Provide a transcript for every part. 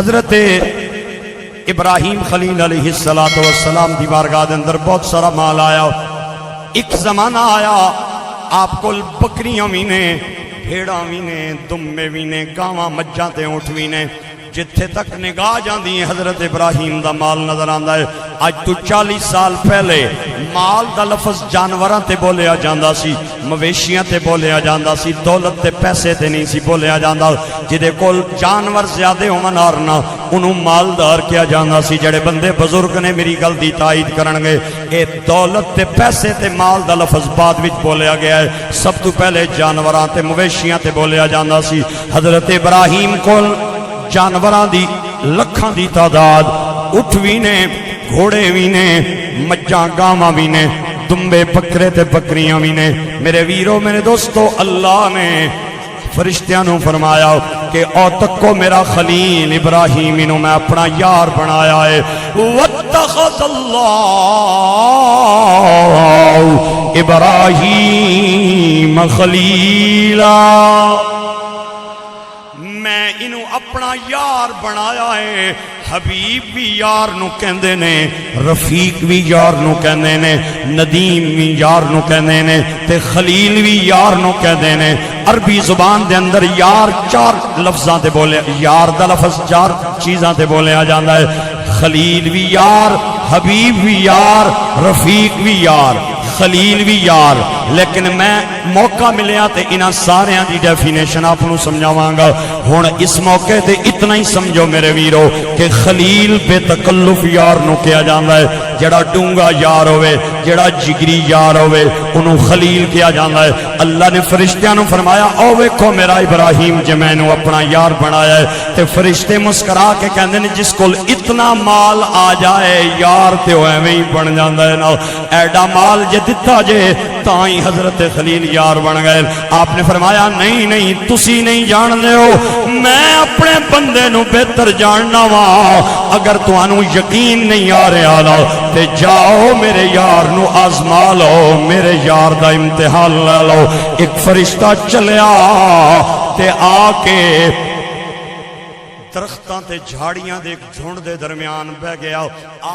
حضرت ابراہیم خلیل علیہ السلام دی بارگاہ دے اندر بہت سارا مال آیا۔ ایک زمانہ آیا آپ کو بکریاں بھی نے، بھیڑاں بھی نے، دمبے بھی نے، گاواں مجھاں تے اونٹ بھی نے، جتھے تک نگاہ جاندی ہے حضرت ابراہیم دا مال نظر آندا ہے۔ آج تو 40 سال پہلے مال دا لفظ جانوراں تے بولیا جاندا سی، مویشیاں تے بولیا جاندا سی، دولت تے پیسے تے نہیں سی بولیا جاندا۔ جدے کول جانور زیادہ ہون اور نہ انہوں مالدار کیا جاندا سی۔ جڑے بندے بزرگ نے میری گل دی تائید کرنگے، اے دولت تے پیسے تے مال دا لفظ بعد وچ بولیا گیا ہے، سب تو پہلے جانوراں تے مویشیاں تے بولیا جاندا سی۔ حضرت ابراہیم کول جانوراں دی لکھاں دی تعداد، اٹھ بھی نے، گھوڑے بھی نے، مجھاں گاواں بھی نے، دمبے بکرے تے بکریاں بھی نے۔ میرے ویرو میرے دوستو، اللہ نے فرشتیاں نو فرمایا کہ او تکو میرا خلیل ابراہیم انہوں میں اپنا یار بنایا ہے۔ وَاتَّخَذَ اللَّهُ ابراہیم خلیلا، میں انہوں اپنا یار بنایا ہے۔ حبیب بھی یار نو کہندے نے، رفیق بھی یار نو کہندے نے، ندیم بھی یار نو کہندے نے، تے خلیل بھی یار نو کہندے نے۔ عربی زبان دے اندر یار چار لفظاں تے بولے، یار دا لفظ چار چیزاں تے بولیا جاندا ہے۔ خلیل بھی یار، حبیب بھی یار، رفیق بھی یار، خلیل بھی یار۔ لیکن میں موقع ملیا تے انہاں سارے دی ڈیفینیشن آپ نو سمجھاواں گا۔ ہن اس موقع تے اتنا ہی سمجھو میرے ویرو کہ خلیل بے تکلف یار نو کیا جاندا ہے۔ جڑا ڈونگا یار ہوئے، جڑا جگری یار ہوئے، انہوں خلیل کیا جاندا ہے۔ اللہ نے فرشتیاں نو فرمایا او ویکھو میرا ابراہیم جے میں نو اپنا یار بنایا ہے۔ تے فرشتے مسکرا کے کہندے نے جس کول اتنا مال آ جائے یار تے وہ ایویں ہی بن جاندا ہے نا۔ ایڈا مال جے دتا جے تائیں حضرت خلیل یار بن گئے۔ آپ نے فرمایا نہیں نہیں تسی نہیں جان دے ہو، میں اپنے بندے نو بہتر جاننا وا۔ اگر تانوں یقین نہیں آ رہا نا تے جاؤ میرے یار نو آزما لو، میرے یار دا امتحان لے لو۔ ایک فرشتہ چلیا تے آ کے درختاں تے جھاڑیاں دے ایک جھنڈ دے درمیان بہ گیا۔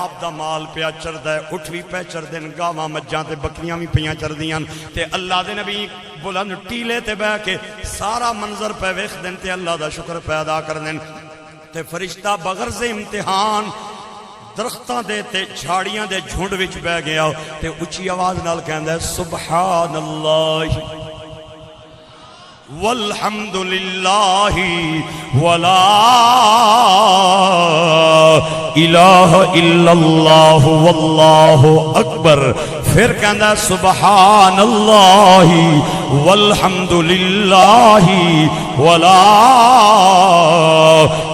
آپ دا مال پیا چردا ہے، اٹھ بھی پہ چردن، گاواں مجھاں تے بکریاں بھی پیاں چردیاں تے اللہ دے نبی بلند ٹیلے تے بہ کے سارا منظر پہ ویکھ دین تے اللہ دا شکر پیدا کر دین۔ تے فرشتہ بغرض امتحان درختاں دے تے جھاڑیاں دے جھنڈ وچ بہ گیا تے اونچی آواز نال کہندا ہے سبحان اللہ والحمد للہ ولا الہ الا اللہ واللہ اکبر۔ پھر کہندا سبحان اللہ والحمد للہ ولا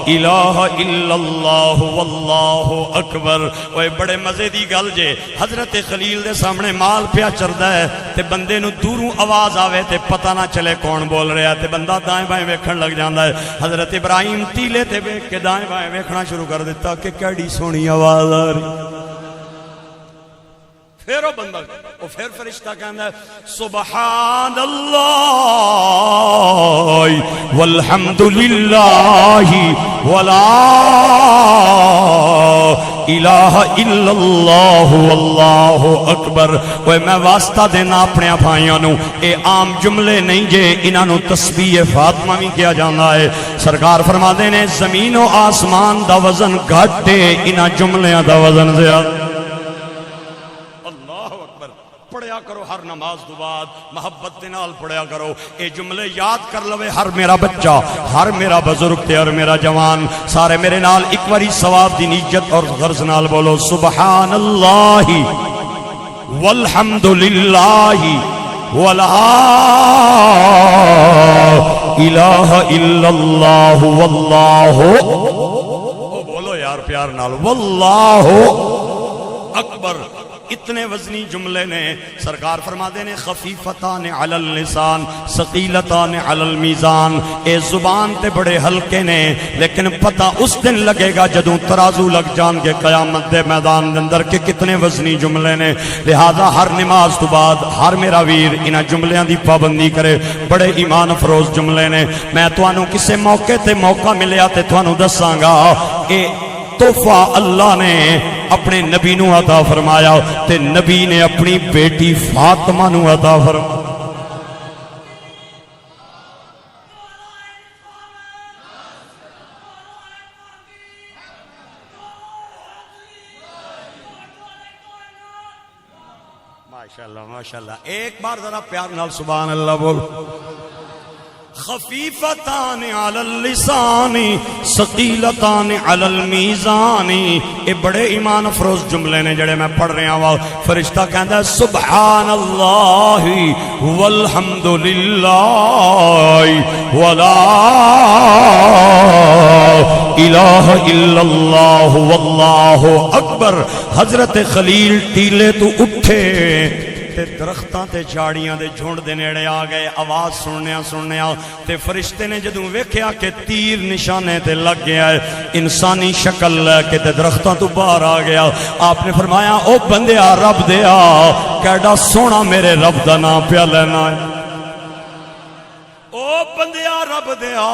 الہ الا اللہ واللہ اکبر۔ اوے بڑے مزے دی گل جے، حضرت خلیل دے سامنے مال پیا چردا ہے تے بندے نو دوروں آواز آوے تے پتہ نہ چلے کون بول رہا ہے تے بندہ دائیں بائیں ویکھن لگ جاندا ہے۔ حضرت ابراہیم تیلے تے ویکھ کے دائیں بائیں ویکھنا شروع کر دیتا کہ کیڑی سونی آواز آ رہی۔ پھر وہ بندہ پھر فرشتہ کہندا ہے سبحان اللہ والحمد للہ ولا الہ الا اللہ واللہ اکبر۔ وہ میں واسطہ دینا اپنے بھائیوں نو، اے عام جملے نہیں جے، انہاں نو تسبیح فاطمہ بھی کیا جانا ہے۔ سرکار فرماتے نے زمین و آسمان دا وزن گھٹ ہے، انہاں جملیاں دا وزن زیادہ۔ پڑھیا کرو ہر نماز دو بعد، محبت دے نال پڑھیا کرو۔ اے جملے یاد کر لوے ہر میرا بچہ، ہر میرا بزرگ تے اور میرا جوان، سارے میرے نال ایک باری ثواب دی نیت اور غرض نال بولو سبحان اللہ والحمد للہ ولا الہ الا اللہ واللہ، بولو یار پیار نال واللہ اکبر۔ اتنے وزنی جملے نے سرکار فرماتے نے خفیفتان علی اللسان ثقیلتان علی المیزان، اے زبان تے بڑے ہلکے نے لیکن پتہ اس دن لگے گا جدوں ترازو لگ جان کے قیامت دے میدان دے اندر کہ کتنے وزنی جملے نے۔ لہذا ہر نماز تو بعد ہر میرا ویر انہاں جملیاں دی پابندی کرے، بڑے ایمان افروز جملے نے۔ میں تانوں کسے موقع تے موقع ملیا تے تانوں دساں گا کہ تحفہ اللہ نے اپنے نبی نو عطا فرمایا تے نبی نے اپنی بیٹی فاطمہ نو عطا فرمایا۔ ماشاءاللہ ماشاءاللہ، ایک بار ذرا پیار نال سبحان اللہ بول۔ خفیفتان علی اللسان ثقیلتان علی المیزان، اے بڑے ایمان افروز جملے نے جڑے میں پڑھ رہا ہوں۔ فرشتہ کہندا ہے سبحان اللہ والحمد للہ ولا الہ الا اللہ واللہ اکبر۔ حضرت خلیل ٹیلے تو اٹھے تے درختاں تے جھاڑیاں دے جھنڈ دے نیڑے آ گئے، آواز سننیا تے فرشتے نے جدوں ویکھیا کہ تیر نشانے تے لگ گیا ہے، انسانی شکل لے کے تے درختاں تو باہر آ گیا۔ آپ نے فرمایا او بندیا رب دیا کیڈا سونا میرے رب دا نام پیا لینا ہے، او بندیا رب دیا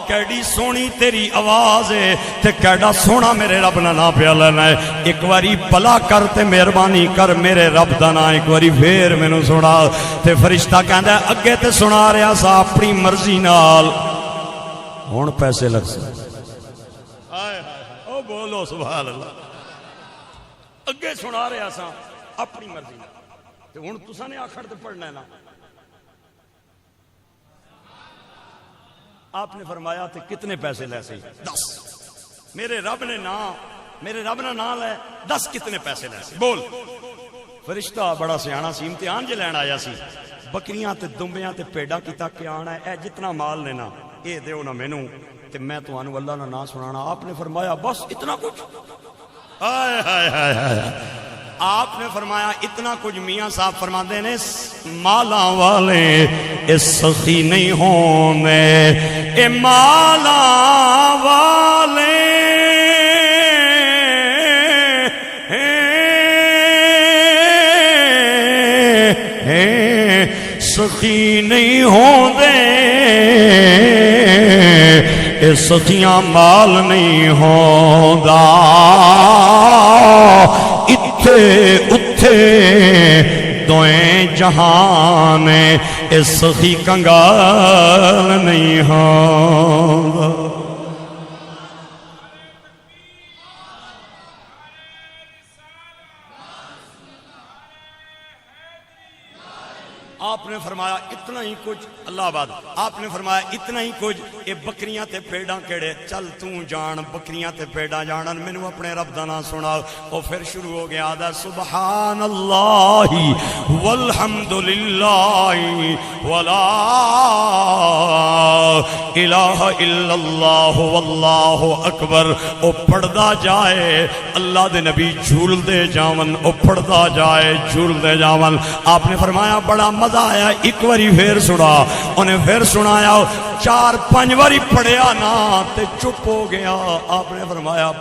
کیڑی سونی تیری آواز ہے تے کیڑا سونا میرے رب نا نام پیا لینا ہے، ایک واری بلا کر تے مہربانی کر میرے رب دا نام ایک واری پھر مینوں سنا۔ تے فرشتہ کہندا ہے اگے تے سنا رہا سا اپنی مرضی نال، ہن پیسے لگ سکتے، ہائے ہائے او بولو سبحان اللہ، اگے سنا رہا سا اپنی مرضی نال تے ہن تساں نے آخر تے پڑھنا ہے نا۔ آپ نے فرمایا تے کتنے پیسے لے سی؟ 10۔ میرے رب نے نام لے 10 کتنے پیسے لے سی بول۔ فرشتہ بڑا سیانا سی، امتحان جے لین آیا سی، بکریاں تے دمبیاں تے پیڑا کیتا کیا آنا ہے، اے جتنا مال لینا اے دیو نا مینوں تے میں تانوں اللہ نا نام سنانا۔ آپ نے فرمایا بس اتنا کچھ؟ ہائے ہائے ہائے ہائے، آپ نے فرمایا اتنا کچھ؟ میاں صاحب فرماتے ہیں مالاں والے اس سخی نہیں ہونے، اے مالاں والے سخی نہیں ہوندے، اے سخیاں مال نہیں ہوندا، اتھے دوئیں جہان اے سخی کنگال نہیں ہوندا۔ آپ نے فرمایا اتنا ہی کچھ، اللہ آباد، آپ نے فرمایا اتنا ہی کچھ، اے بکریاں تے پیڑاں کیڑے، چل توں جان بکریاں تے پیڑاں جانن، مینوں اپنے رب دا نام سنا۔ او پھر شروع ہو گیا آدھا سبحان اللہ والحمد للہ ولا الہ الا اللہ واللہ اکبر۔ او پڑھدا جائے اللہ دے نبی جھول دے جاون، او پڑھدا جائے جھول دے جاون۔ آپ نے فرمایا بڑا مزہ آیا، ایک واری پھر سنا، انہیں پھر سنایا، 4-5 واری پڑھیا نا تے چپ ہو گیا۔ آپ نے فرمایا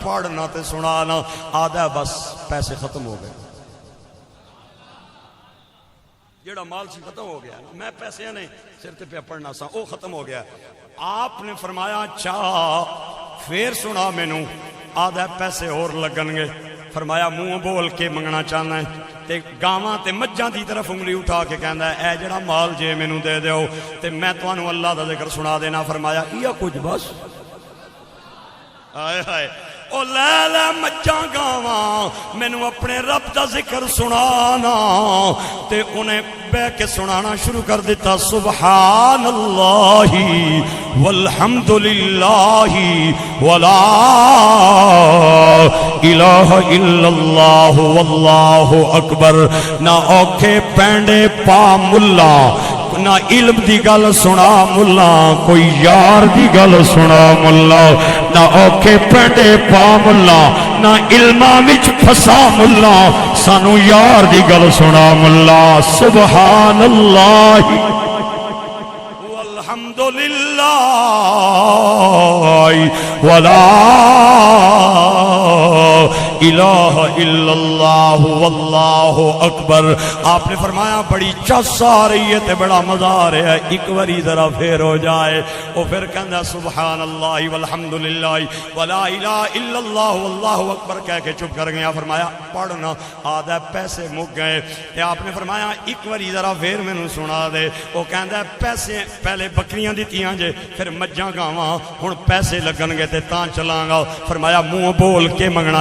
پڑھنا تے سنانا، آدھا بس پیسے ختم ہو گئے، جیڑا مال سی ختم ہو گیا، میں پیسے نہیں سر تے پہ پڑھنا سا او ختم ہو گیا۔ آپ نے فرمایا چاہ پھر سنا مینوں، آدھا پیسے اور لگن گے۔ فرمایا منہ بول کے منگنا چاہنا ہے تے گاواں تے مجھاں دی طرف انگلی اٹھا کے کہندا ہے اے جڑا مال جے مینوں دے دیو تے میں تانوں اللہ دا ذکر سنا دینا۔ فرمایا یہ کچھ بس؟ ہائے ہائے، او لے لے مجھاں گاواں مینوں اپنے رب دا ذکر سنانا، تے انہیں بہ کے سنانا شروع کر دیتا، سبحان اللہ والحمد للہ ولا الہ الا اللہ واللہ اکبر۔ نہ اوکھے پینڈے پا ملا نہ علم دی گل سنا ملا کوئی یار دی گل سنا ملا نہ اوکھے پینڈے پا ملا نہ علماں وچ پھسا ملا سانو یار دی گل سنا ملا سبحان اللہ والحمدللہ ولا الہ الا اللہ واللہ اکبر. آپ نے فرمایا بڑی چس آ رہی ہے تے بڑا مزہ آ رہا ہے ایک واری ذرا پھر ہو جائے وہ پھر کہندا سبحان اللہ والحمدللہ ولا الہ الا اللہ واللہ اکبر کہہ کے چپ کر گیا. فرمایا پڑھنا آدھا پیسے مک گئے تے آپ نے فرمایا ایک واری ذرا پھر مینوں سنا دے. وہ کہندا پیسے پہلے بکریاں دتیاں جے پھر مجھاں گاواں ہن پیسے لگن گے تے تاں چلاں گا. فرمایا منہ بول کے منگنا